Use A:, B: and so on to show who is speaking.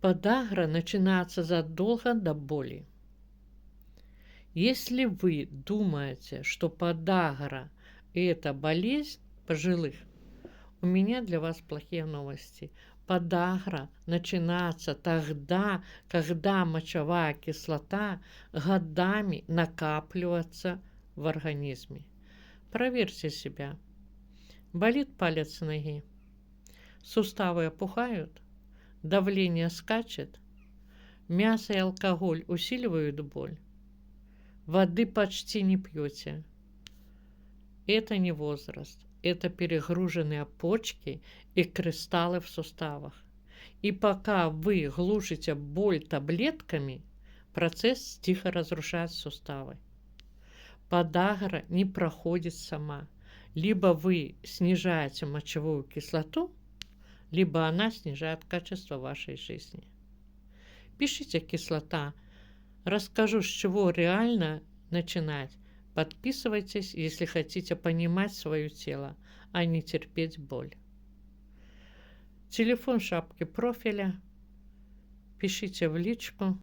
A: Подагра начинается задолго до боли. Если вы думаете, что подагра – это болезнь пожилых, у меня для вас плохие новости. Подагра начинается тогда, когда мочевая кислота годами накапливается в организме. Проверьте себя. Болит палец ноги, суставы опухают, давление скачет, мясо и алкоголь усиливают боль, воды почти не пьете. Это не возраст, это перегруженные почки и кристаллы в суставах. И пока вы глушите боль таблетками, процесс тихо разрушает суставы. Подагра не проходит сама. Либо вы снижаете мочевую кислоту, либо она снижает качество вашей жизни. Пишите «кислота». Расскажу, с чего реально начинать. Подписывайтесь, если хотите понимать свое тело, а не терпеть боль. Телефон в шапке профиля. Пишите в личку.